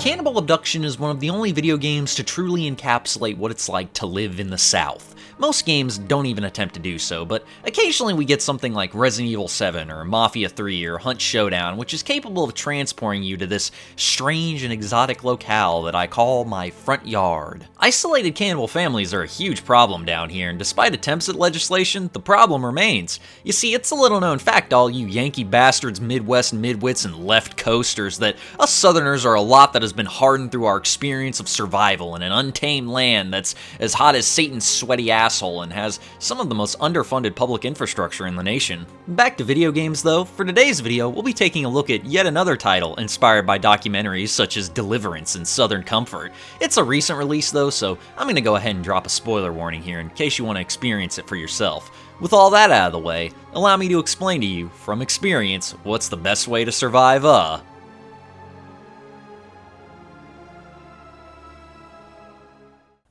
Cannibal Abduction is one of the only video games to truly encapsulate what it's like to live in the South. Most games don't even attempt to do so, but occasionally we get something like Resident Evil 7 or Mafia 3 or Hunt Showdown, which is capable of transporting you to this strange and exotic locale that I call my front yard. Isolated cannibal families are a huge problem down here, and despite attempts at legislation, the problem remains. You see, it's a little known fact, all you Yankee bastards, Midwest midwits, and left coasters, that us Southerners are a lot that has been hardened through our experience of survival in an untamed land that's as hot as Satan's sweaty asshole and has some of the most underfunded public infrastructure in the nation. Back to video games though, for today's video we'll be taking a look at yet another title inspired by documentaries such as Deliverance and Southern Comfort. It's a recent release though, so I'm going to go ahead and drop a spoiler warning here in case you want to experience it for yourself. With all that out of the way, allow me to explain to you, from experience, what's the best way to survive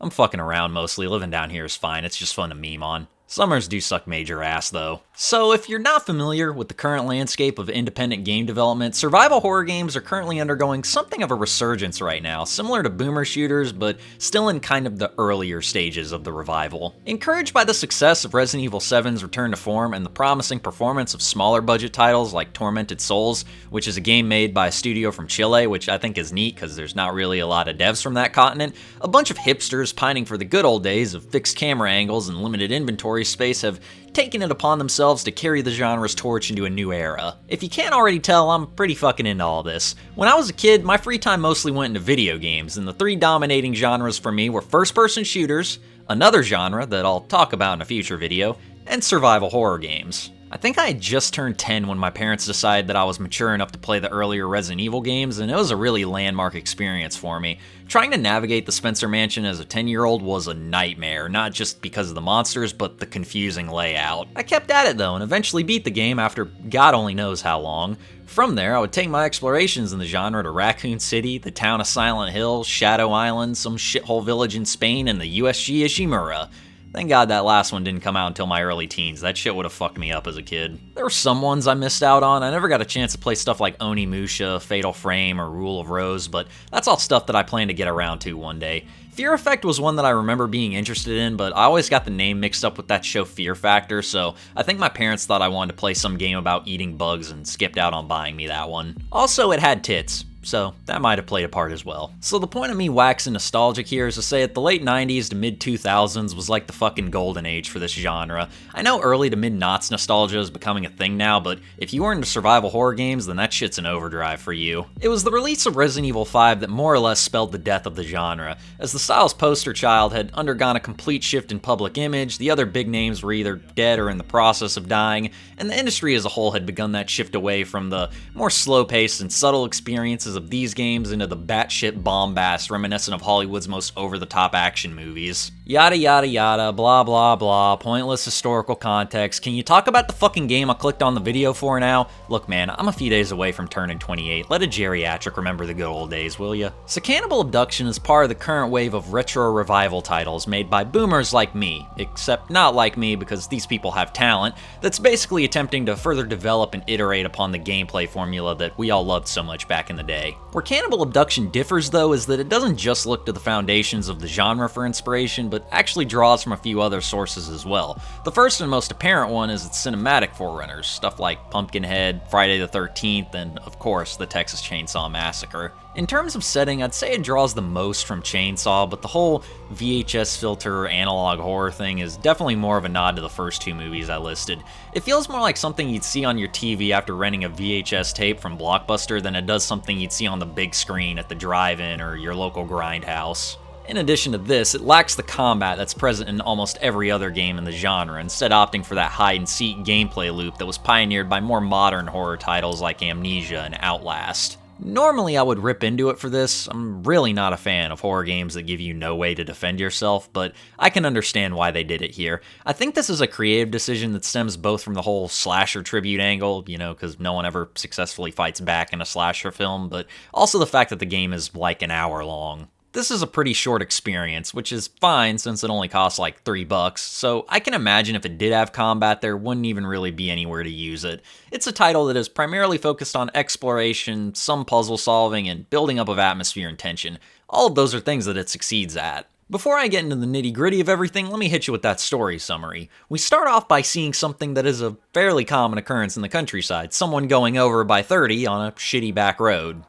I'm fucking around mostly, living down here is fine, it's just fun to meme on. Summers do suck major ass though. So if you're not familiar with the current landscape of independent game development, survival horror games are currently undergoing something of a resurgence right now, similar to boomer shooters, but still in kind of the earlier stages of the revival. Encouraged by the success of Resident Evil 7's return to form and the promising performance of smaller budget titles like Tormented Souls, which is a game made by a studio from Chile, which I think is neat because there's not really a lot of devs from that continent, a bunch of hipsters pining for the good old days of fixed camera angles and limited inventory space have taken it upon themselves to carry the genre's torch into a new era. If you can't already tell, I'm pretty fucking into all this. When I was a kid, my free time mostly went into video games, and the three dominating genres for me were first-person shooters, another genre that I'll talk about in a future video, and survival horror games. I think I had just turned 10 when my parents decided that I was mature enough to play the earlier Resident Evil games, and it was a really landmark experience for me. Trying to navigate the Spencer Mansion as a 10-year-old was a nightmare, not just because of the monsters, but the confusing layout. I kept at it though, and eventually beat the game after God only knows how long. From there, I would take my explorations in the genre to Raccoon City, the town of Silent Hill, Shadow Island, some shithole village in Spain, and the USG Ishimura. Thank God that last one didn't come out until my early teens. That shit would have fucked me up as a kid. There were some ones I missed out on. I never got a chance to play stuff like Onimusha, Fatal Frame, or Rule of Rose, but that's all stuff that I plan to get around to one day. Fear Effect was one that I remember being interested in, but I always got the name mixed up with that show Fear Factor, so I think my parents thought I wanted to play some game about eating bugs and skipped out on buying me that one. Also, it had tits, so that might have played a part as well. So the point of me waxing nostalgic here is to say that the late 90s to mid 2000s was like the fucking golden age for this genre. I know early to mid noughts nostalgia is becoming a thing now, but if you were into survival horror games, then that shit's an overdrive for you. It was the release of Resident Evil 5 that more or less spelled the death of the genre. As the style's poster child had undergone a complete shift in public image, the other big names were either dead or in the process of dying, and the industry as a whole had begun that shift away from the more slow-paced and subtle experiences of these games into the batshit bombast reminiscent of Hollywood's most over-the-top action movies. Yada yada yada, blah blah blah, pointless historical context. Can you talk about the fucking game I clicked on the video for now? Look man, I'm a few days away from turning 28. Let a geriatric remember the good old days, will ya? So Cannibal Abduction is part of the current wave of retro revival titles made by boomers like me, except not like me because these people have talent, that's basically attempting to further develop and iterate upon the gameplay formula that we all loved so much back in the day. Where Cannibal Abduction differs though is that it doesn't just look to the foundations of the genre for inspiration, but actually draws from a few other sources as well. The first and most apparent one is its cinematic forerunners, stuff like Pumpkinhead, Friday the 13th, and of course the Texas Chainsaw Massacre. In terms of setting, I'd say it draws the most from Chainsaw, but the whole VHS filter analog horror thing is definitely more of a nod to the first two movies I listed. It feels more like something you'd see on your TV after renting a VHS tape from Blockbuster than it does something you'd see on the big screen at the drive-in or your local grindhouse. In addition to this, it lacks the combat that's present in almost every other game in the genre, instead opting for that hide-and-seek gameplay loop that was pioneered by more modern horror titles like Amnesia and Outlast. Normally I would rip into it for this. I'm really not a fan of horror games that give you no way to defend yourself, but I can understand why they did it here. I think this is a creative decision that stems both from the whole slasher tribute angle, because no one ever successfully fights back in a slasher film, but also the fact that the game is like an hour long. This is a pretty short experience, which is fine since it only costs like $3, so I can imagine if it did have combat, there wouldn't even really be anywhere to use it. It's a title that is primarily focused on exploration, some puzzle solving, and building up of atmosphere and tension. All of those are things that it succeeds at. Before I get into the nitty gritty of everything, let me hit you with that story summary. We start off by seeing something that is a fairly common occurrence in the countryside, someone going over by 30 on a shitty back road.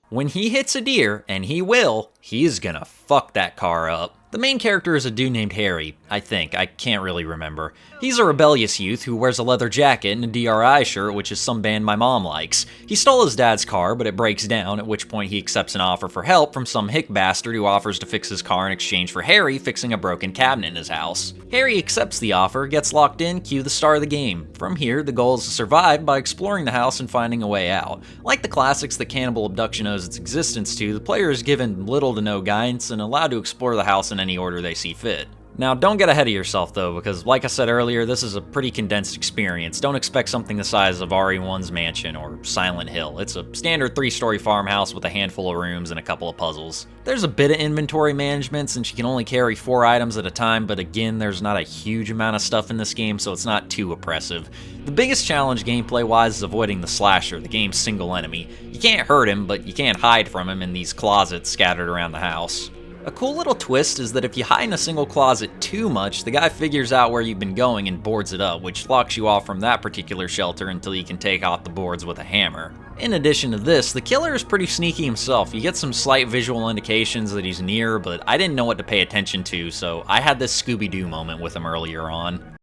When he hits a deer, and he will, he's gonna fuck that car up. The main character is a dude named Harry, I think. I can't really remember. He's a rebellious youth who wears a leather jacket and a DRI shirt, which is some band my mom likes. He stole his dad's car, but it breaks down, at which point he accepts an offer for help from some hick bastard who offers to fix his car in exchange for Harry fixing a broken cabinet in his house. Harry accepts the offer, gets locked in, cue the star of the game. From here, the goal is to survive by exploring the house and finding a way out. Like the classics that Cannibal Abduction owes its existence to, the player is given little to no guidance and allowed to explore the house in any order they see fit. Now, don't get ahead of yourself though, because like I said earlier, this is a pretty condensed experience. Don't expect something the size of RE1's Mansion or Silent Hill. It's a standard 3-story farmhouse with a handful of rooms and a couple of puzzles. There's a bit of inventory management since you can only carry 4 items at a time, but again, there's not a huge amount of stuff in this game, so it's not too oppressive. The biggest challenge gameplay-wise is avoiding the slasher, the game's single enemy. You can't hurt him, but you can't hide from him in these closets scattered around the house. A cool little twist is that if you hide in a single closet too much, the guy figures out where you've been going and boards it up, which locks you off from that particular shelter until you can take out the boards with a hammer. In addition to this, the killer is pretty sneaky himself. You get some slight visual indications that he's near, but I didn't know what to pay attention to, so I had this Scooby-Doo moment with him earlier on.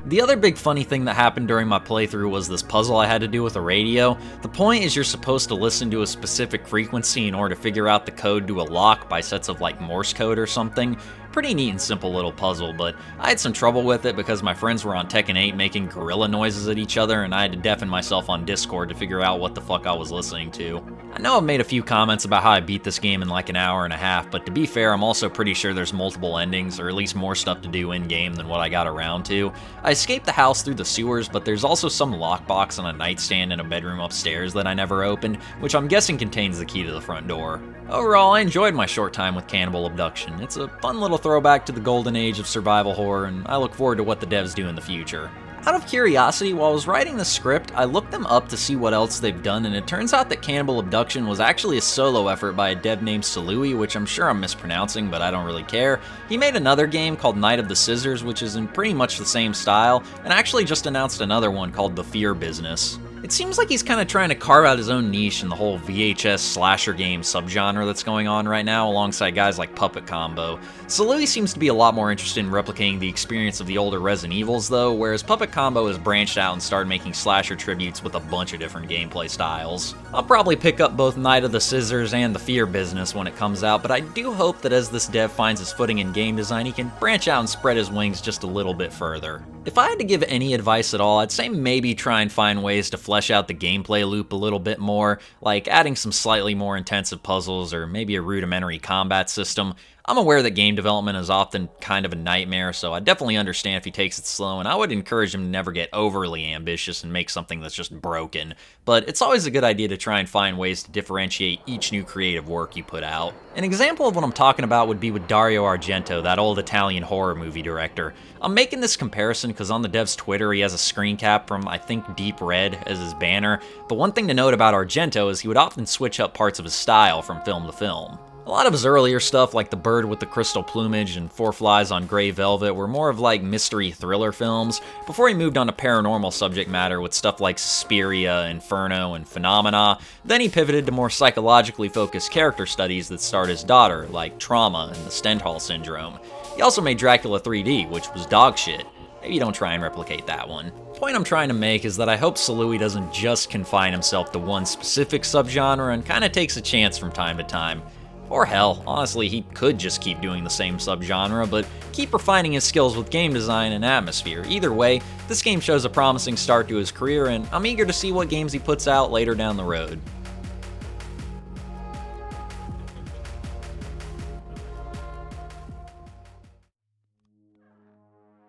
The other big funny thing that happened during my playthrough was this puzzle I had to do with a radio. The point is you're supposed to listen to a specific frequency in order to figure out the code to a lock by sets of like Morse code or something. Pretty neat and simple little puzzle, but I had some trouble with it because my friends were on Tekken 8 making gorilla noises at each other and I had to deafen myself on Discord to figure out what the fuck I was listening to. I know I've made a few comments about how I beat this game in like an hour and a half, but to be fair, I'm also pretty sure there's multiple endings, or at least more stuff to do in-game than what I got around to. I escaped the house through the sewers, but there's also some lockbox on a nightstand in a bedroom upstairs that I never opened, which I'm guessing contains the key to the front door. Overall, I enjoyed my short time with Cannibal Abduction. It's a fun little throwback to the golden age of survival horror, and I look forward to what the devs do in the future. Out of curiosity, while I was writing the script, I looked them up to see what else they've done, and it turns out that Cannibal Abduction was actually a solo effort by a dev named Salui, which I'm sure I'm mispronouncing, but I don't really care. He made another game called Night of the Scissors, which is in pretty much the same style, and actually just announced another one called The Fear Business. It seems like he's kind of trying to carve out his own niche in the whole VHS slasher game subgenre that's going on right now, alongside guys like Puppet Combo. Salui seems to be a lot more interested in replicating the experience of the older Resident Evils though, whereas Puppet Combo has branched out and started making slasher tributes with a bunch of different gameplay styles. I'll probably pick up both Night of the Scissors and The Fear Business when it comes out, but I do hope that as this dev finds his footing in game design, he can branch out and spread his wings just a little bit further. If I had to give any advice at all, I'd say maybe try and find ways to flesh out the gameplay loop a little bit more, like adding some slightly more intensive puzzles or maybe a rudimentary combat system. I'm aware that game development is often kind of a nightmare, so I definitely understand if he takes it slow, and I would encourage him to never get overly ambitious and make something that's just broken. But it's always a good idea to try and find ways to differentiate each new creative work you put out. An example of what I'm talking about would be with Dario Argento, that old Italian horror movie director. I'm making this comparison because on the dev's Twitter he has a screen cap from, I think, Deep Red as his banner, but one thing to note about Argento is he would often switch up parts of his style from film to film. A lot of his earlier stuff, like The Bird with the Crystal Plumage and Four Flies on Grey Velvet, were more of like mystery thriller films, before he moved on to paranormal subject matter with stuff like Suspiria, Inferno, and Phenomena. Then he pivoted to more psychologically focused character studies that starred his daughter, like Trauma and the Stendhal Syndrome. He also made Dracula 3D, which was dog shit. Maybe don't try and replicate that one. The point I'm trying to make is that I hope Salui doesn't just confine himself to one specific subgenre and kinda takes a chance from time to time. Or hell, honestly, he could just keep doing the same subgenre, but keep refining his skills with game design and atmosphere. Either way, this game shows a promising start to his career, and I'm eager to see what games he puts out later down the road.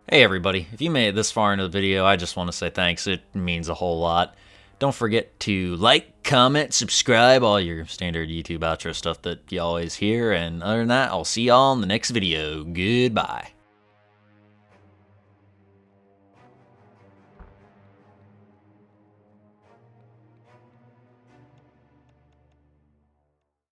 Hey everybody, if you made it this far into the video, I just want to say thanks. It means a whole lot. Don't forget to like, comment, subscribe, all your standard YouTube outro stuff that you always hear. And other than that, I'll see y'all in the next video. Goodbye.